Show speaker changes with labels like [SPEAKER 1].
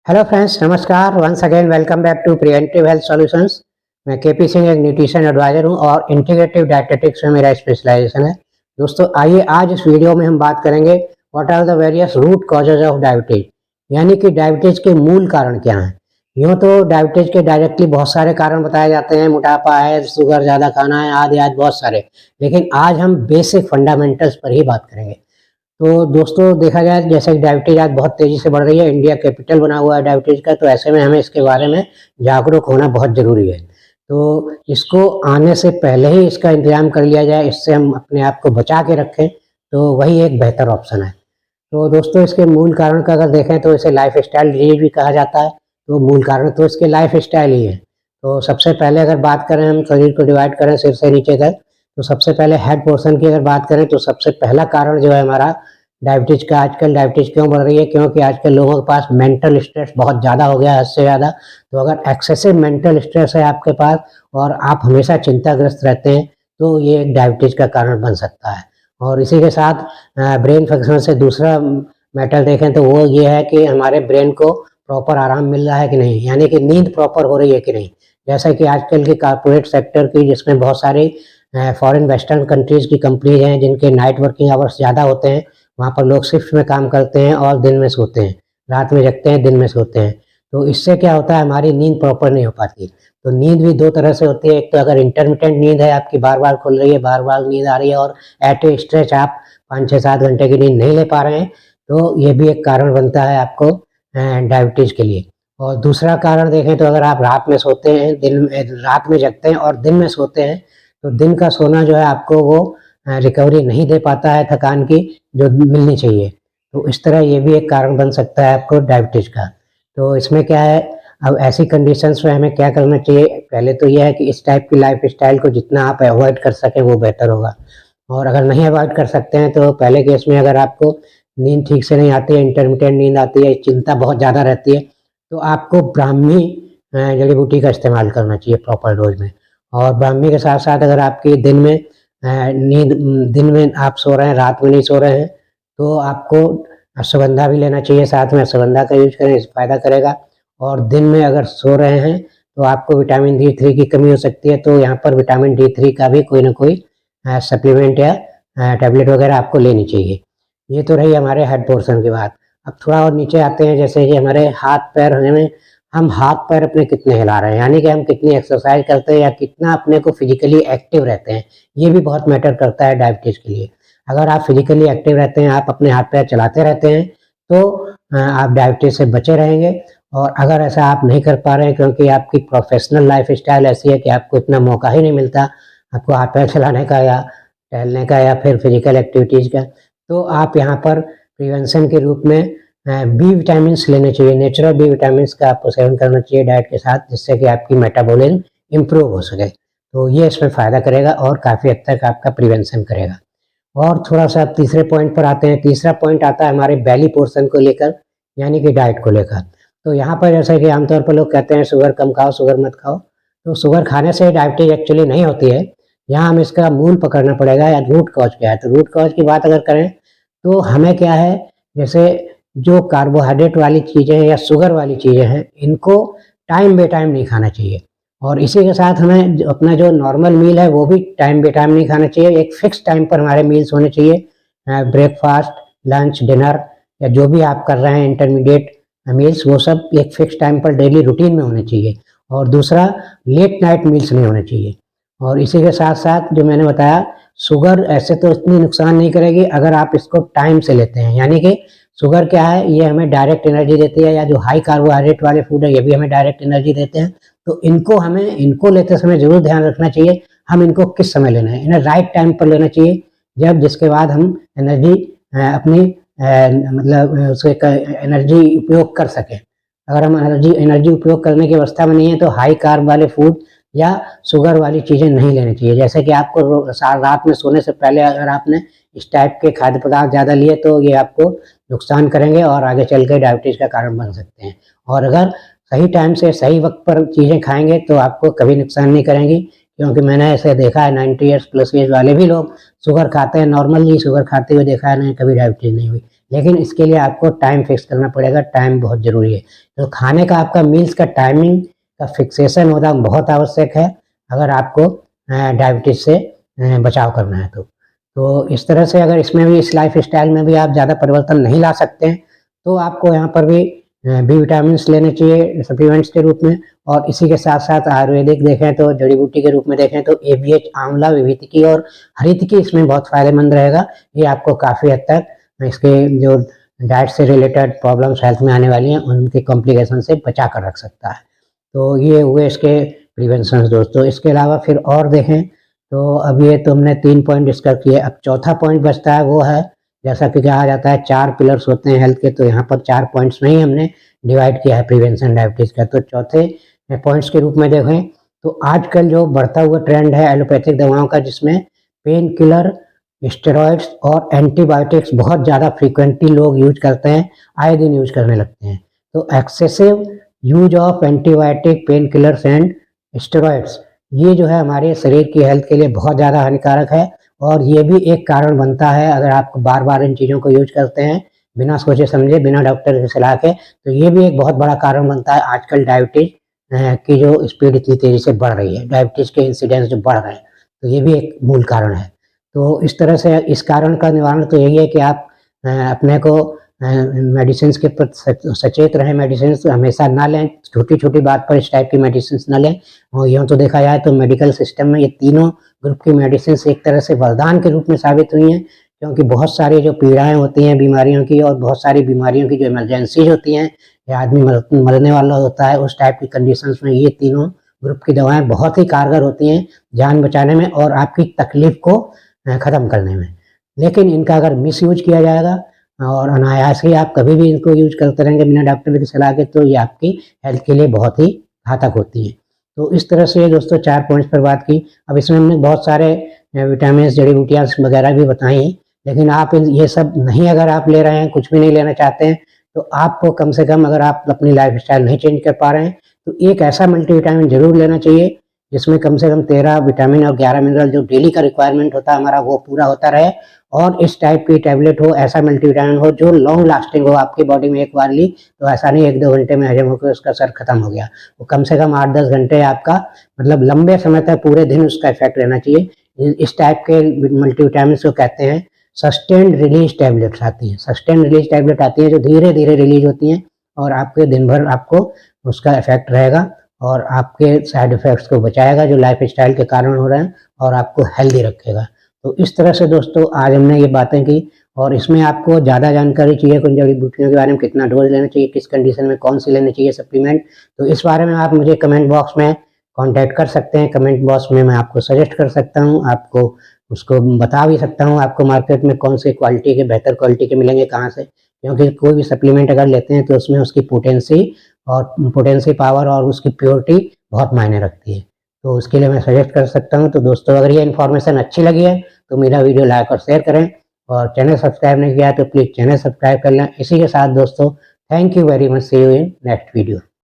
[SPEAKER 1] Hello friends, नमस्कार। Once again welcome back to preventive health solutions. मैं KP Singh, एक nutrition adviser हूं और इंटीग्रेटिव डायटेटिक्स में मेरा स्पेशलाइजेशन है। दोस्तों, आइए आज इस वीडियो में हम बात करेंगे what are the various root causes of diabetes, यानी कि डायबिटीज के मूल कारण क्या हैं। यूँ तो डायबिटीज के डायरेक्टली बहुत सारे कारण बताए जाते हैं, मोटापा है, शुगर ज़्यादा खाना है, आदि आदि बहुत सारे। लेकिन आज हम बेसिक फंडामेंटल्स पर ही बात करेंगे। तो दोस्तों, देखा जाए जैसे कि डायबिटीज आज बहुत तेजी से बढ़ रही है, इंडिया कैपिटल बना हुआ है डायबिटीज का, तो ऐसे में हमें इसके बारे में जागरूक होना बहुत जरूरी है। तो इसको आने से पहले ही इसका इंतजाम कर लिया जाए, इससे हम अपने आप को बचा के रखें, तो वही एक बेहतर ऑप्शन है। तो दोस्तों, इसके मूल कारण का अगर देखें तो इसे लाइफ स्टाइल डिजीज भी कहा जाता है। तो मूल कारण तो इसके लाइफ स्टाइल ही है। तो सबसे पहले अगर बात करें, हम शरीर को डिवाइड करें सिर से नीचे तक, तो सबसे पहले हेड पोर्शन की अगर बात करें तो सबसे पहला कारण जो है हमारा डायबिटीज का, आजकल डायबिटीज क्यों बढ़ रही है, क्योंकि आजकल लोगों के पास मेंटल स्ट्रेस बहुत ज़्यादा हो गया है, हद से ज़्यादा। तो अगर एक्सेसिव मेंटल स्ट्रेस है आपके पास और आप हमेशा चिंताग्रस्त रहते हैं, तो ये एक डायबिटीज का कारण बन सकता है। और इसी के साथ ब्रेन फंक्शन से दूसरा मैटर देखें तो वो ये है कि हमारे ब्रेन को प्रॉपर आराम मिल रहा है कि नहीं, यानी कि नींद प्रॉपर हो रही है कि नहीं। जैसा कि आजकल की कॉर्पोरेट सेक्टर की, जिसमें बहुत सारी फॉरेन वेस्टर्न कंट्रीज़ की कंपनीज हैं जिनके नाइट वर्किंग आवर्स ज़्यादा होते हैं, वहाँ पर लोग शिफ्ट में काम करते हैं और दिन में सोते हैं, रात में जगते हैं, दिन में सोते हैं। तो इससे क्या होता है, हमारी नींद प्रॉपर नहीं हो पाती। तो नींद भी दो तरह से होती है। एक तो अगर इंटरमिटेंट नींद है, आपकी बार बार खुल रही है, बार बार नींद आ रही है और एट ए स्ट्रेच आप 5 6 7 घंटे की नींद नहीं ले पा रहे हैं, तो ये भी एक कारण बनता है आपको डायबिटीज़ के लिए। और दूसरा कारण देखें तो अगर आप रात में सोते हैं, रात में जगते हैं और दिन में सोते हैं, तो दिन का सोना जो है आपको वो रिकवरी नहीं दे पाता है थकान की जो मिलनी चाहिए। तो इस तरह ये भी एक कारण बन सकता है आपको डायबिटीज़ का। तो इसमें क्या है, अब ऐसी कंडीशंस में हमें क्या करना चाहिए, पहले तो ये है कि इस टाइप की लाइफ स्टाइल को जितना आप अवॉइड कर सकें वो बेहतर होगा। और अगर नहीं अवॉइड कर सकते हैं तो पहले केस में अगर आपको नींद ठीक से नहीं आती है, इंटरमिटेंट नींद आती है, चिंता बहुत ज़्यादा रहती है, तो आपको ब्राह्मी जड़ी बूटी का इस्तेमाल करना चाहिए प्रॉपर डोज में। और ब्राह्मी के साथ साथ अगर आपकी दिन में नींद, दिन में आप सो रहे हैं, रात में नहीं सो रहे हैं, तो आपको अश्वगंधा भी लेना चाहिए साथ में। अश्वगंधा का यूज करें, इस फ़ायदा करेगा। और दिन में अगर सो रहे हैं तो आपको विटामिन D3 की कमी हो सकती है, तो यहाँ पर विटामिन D3 का भी कोई ना कोई सप्लीमेंट या टैबलेट वगैरह आपको लेनी चाहिए। ये तो रही हमारे हेड पोर्शन की बात। अब थोड़ा और नीचे आते हैं, जैसे कि हमारे हाथ पैर में, हम हाथ पैर अपने कितने हिला रहे हैं, यानी कि हम कितनी एक्सरसाइज करते हैं या कितना अपने को फिजिकली एक्टिव रहते हैं, ये भी बहुत मैटर करता है डायबिटीज़ के लिए। अगर आप फिजिकली एक्टिव रहते हैं, आप अपने हाथ पैर चलाते रहते हैं, तो आप डायबिटीज़ से बचे रहेंगे। और अगर ऐसा आप नहीं कर पा रहे हैं क्योंकि आपकी प्रोफेशनल लाइफ स्टाइल ऐसी है कि आपको इतना मौका ही नहीं मिलता आपको हाथ पैर चलाने का या टहलने का या फिर फिजिकल एक्टिविटीज़ का, तो आप यहाँ पर प्रिवेंशन के रूप में बी विटामिन्स लेने चाहिए। नेचुरल बी विटामिन्स का आपको सेवन करना चाहिए डाइट के साथ, जिससे कि आपकी मेटाबॉलिज्म इम्प्रूव हो सके। तो ये इसमें फ़ायदा करेगा और काफ़ी हद तक आपका प्रिवेंशन करेगा। और थोड़ा-सा अब तीसरे पॉइंट पर आते हैं। तीसरा पॉइंट आता है हमारे बेली पोर्शन को लेकर, यानी कि डाइट को लेकर। तो यहाँ पर जैसे कि आमतौर पर लोग कहते हैं शुगर कम खाओ, शुगर मत खाओ। तो शुगर खाने से डायबिटीज़ एक्चुअली नहीं होती है। यहाँ हमें इसका मूल पकड़ना पड़ेगा या रूट कॉज़ क्या है। तो रूट कॉज़ की बात अगर करें तो हमें क्या है, जैसे जो कार्बोहाइड्रेट वाली चीज़ें या शुगर वाली चीज़ें हैं, इनको टाइम बे टाइम नहीं खाना चाहिए। और इसी के साथ हमें अपना जो नॉर्मल मील है वो भी टाइम बे टाइम नहीं खाना चाहिए। एक फिक्स टाइम पर हमारे मील्स होने चाहिए। ब्रेकफास्ट, लंच, डिनर या जो भी आप कर रहे हैं इंटरमीडिएट मील्स, वो सब एक फिक्स टाइम पर डेली रूटीन में होने चाहिए। और दूसरा, लेट नाइट मील्स नहीं होने चाहिए। और इसी के साथ साथ जो मैंने बताया, शुगर ऐसे तो इतनी नुकसान नहीं करेगी अगर आप इसको टाइम से लेते हैं। यानी कि शुगर क्या है, ये हमें डायरेक्ट एनर्जी देती है, या जो हाई कार्बोहाइड्रेट वाले फूड है ये भी हमें डायरेक्ट एनर्जी देते हैं। तो इनको लेते समय ज़रूर ध्यान रखना चाहिए हम इनको किस समय लेना है। इन्हें राइट टाइम पर लेना चाहिए, जब जिसके बाद हम एनर्जी अपनी मतलब उसके एनर्जी उपयोग कर सकें। अगर हम एनर्जी उपयोग करने की अवस्था में नहीं है तो हाई कार्ब वाले फूड या शुगर वाली चीज़ें नहीं लेनी चाहिए। जैसे कि आपको रात में सोने से पहले अगर आपने इस टाइप के खाद्य पदार्थ ज़्यादा लिए तो ये आपको नुकसान करेंगे और आगे चल के डायबिटीज़ का कारण बन सकते हैं। और अगर सही टाइम से सही वक्त पर चीज़ें खाएंगे तो आपको कभी नुकसान नहीं करेंगी, क्योंकि मैंने ऐसे देखा है 90 ईयर्स प्लस एज वाले भी लोग शुगर खाते हैं, नॉर्मली शुगर खाते हुए देखा है, नहीं कभी डायबिटीज़ नहीं हुई। लेकिन इसके लिए आपको टाइम फिक्स करना पड़ेगा, टाइम बहुत ज़रूरी है। तो खाने का आपका मील्स का टाइमिंग का फिक्सेशन होना बहुत आवश्यक है अगर आपको डायबिटीज़ से बचाव करना है तो इस तरह से अगर इसमें भी, इस लाइफ स्टाइल में भी आप ज़्यादा परिवर्तन नहीं ला सकते हैं तो आपको यहाँ पर भी बी विटामिन्स लेने चाहिए सप्लीमेंट्स के रूप में। और इसी के साथ साथ आयुर्वेदिक देखें तो, जड़ी बूटी के रूप में देखें तो ABH, आंवला, विभीतिकी और हरितकी इसमें बहुत फायदेमंद रहेगा। ये आपको काफ़ी हद तक इसके जो डाइट से रिलेटेड प्रॉब्लम्स हेल्थ में आने वाली हैं उनके कॉम्प्लिकेशन से बचा कर रख सकता है। तो ये हुए इसके प्रिवेंशन दोस्तों। इसके अलावा फिर और देखें तो अब ये तो हमने 3 पॉइंट डिस्कस किए। अब चौथा पॉइंट बचता है, वो है जैसा कि कहा जाता है 4 पिलर्स होते हैं हेल्थ के, तो यहाँ पर 4 पॉइंट्स में ही हमने डिवाइड किया है प्रिवेंशन डायबिटीज़ का। तो चौथे पॉइंट्स के रूप में देखें तो आजकल जो बढ़ता हुआ ट्रेंड है एलोपैथिक दवाओं का, जिसमें पेन किलर, स्टेरॉइड्स और एंटीबायोटिक्स बहुत ज़्यादा फ्रीक्वेंटली लोग यूज करते हैं, आए दिन यूज करने लगते हैं। तो excessive use of antibiotic, pain killers and steroids, ये जो है हमारे शरीर की हेल्थ के लिए बहुत ज़्यादा हानिकारक है। और ये भी एक कारण बनता है, अगर आप बार बार इन चीज़ों को यूज करते हैं बिना सोचे समझे, बिना डॉक्टर की सलाह के, तो ये भी एक बहुत बड़ा कारण बनता है आजकल डायबिटीज की जो स्पीड इतनी तेज़ी से बढ़ रही है, डायबिटीज़ के इंसिडेंस जो बढ़ रहे हैं, तो ये भी एक मूल कारण है। तो इस तरह से इस कारण का निवारण तो यही है कि आप अपने को मेडिसिन के प्रति सचेत रहें। मेडिसिन हमेशा ना लें, छोटी छोटी बात पर इस टाइप की मेडिसिन ना लें। और यूँ तो देखा जाए तो मेडिकल सिस्टम में ये तीनों ग्रुप की मेडिसिन एक तरह से वरदान के रूप में साबित हुई हैं, क्योंकि बहुत सारी जो पीड़ाएं होती हैं बीमारियों की, और बहुत सारी बीमारियों की जो इमरजेंसीज होती हैं या आदमी मरने वाला होता है, उस टाइप की कंडीशंस में ये तीनों ग्रुप की दवाएं बहुत ही कारगर होती हैं जान बचाने में और आपकी तकलीफ को ख़त्म करने में। लेकिन इनका अगर मिस यूज किया जाएगा और अनायास ही आप कभी भी इनको यूज करते रहेंगे बिना डॉक्टर की सलाह के, तो ये आपकी हेल्थ के लिए बहुत ही घातक होती है। तो इस तरह से दोस्तों 4 पॉइंट्स पर बात की। अब इसमें हमने बहुत सारे विटामिन, जड़ी बूटियाँ वगैरह भी बताई हैं, लेकिन आप ये सब नहीं अगर आप ले रहे हैं, कुछ भी नहीं लेना चाहते हैं, तो आपको कम से कम, अगर आप अपनी लाइफ स्टाइल नहीं चेंज कर पा रहे हैं, तो एक ऐसा मल्टीविटामिन जरूर लेना चाहिए जिसमें कम से कम 13 विटामिन और 11 मिनरल जो डेली का रिक्वायरमेंट होता है हमारा, वो पूरा होता रहे। और इस टाइप की टैबलेट हो, ऐसा मल्टीविटामिन हो जो लॉन्ग लास्टिंग हो, आपकी बॉडी में एक बार ली तो ऐसा नहीं 1-2 घंटे में हजम होकर उसका असर खत्म हो गया, वो कम से कम 8-10 घंटे आपका, मतलब लंबे समय तक, पूरे दिन उसका इफेक्ट रहना चाहिए। इस टाइप के मल्टीविटामिन को कहते हैं सस्टेन्ड रिलीज टैबलेट्स आती हैं। सस्टेन्ड रिलीज टैबलेट आती हैं जो धीरे धीरे रिलीज होती हैं और आपके दिन भर आपको उसका इफेक्ट रहेगा और आपके साइड इफेक्ट्स को बचाएगा जो लाइफ स्टाइल के कारण हो रहे हैं, और आपको हेल्दी रखेगा। तो इस तरह से दोस्तों आज हमने ये बातें की। और इसमें आपको ज़्यादा जानकारी चाहिए कुछ जड़ी बूटियों के बारे में, कितना डोज लेना चाहिए, किस कंडीशन में कौन सी लेनी चाहिए सप्लीमेंट, तो इस बारे में आप मुझे कमेंट बॉक्स में कांटेक्ट कर सकते हैं। कमेंट बॉक्स में मैं आपको सजेस्ट कर सकता हूँ, आपको उसको बता भी सकता हूँ आपको मार्केट में कौन से क्वालिटी के, बेहतर क्वालिटी के मिलेंगे कहाँ से, क्योंकि कोई भी सप्लीमेंट अगर लेते हैं तो उसमें उसकी पोटेंसी पावर और उसकी प्योरिटी बहुत मायने रखती है, तो उसके लिए मैं सजेस्ट कर सकता हूँ। तो दोस्तों अगर ये इन्फॉर्मेशन अच्छी लगी है तो मेरा वीडियो लाइक और शेयर करें, और चैनल सब्सक्राइब नहीं किया है तो प्लीज़ चैनल सब्सक्राइब कर लें। इसी के साथ दोस्तों thank you very much, see you in next video.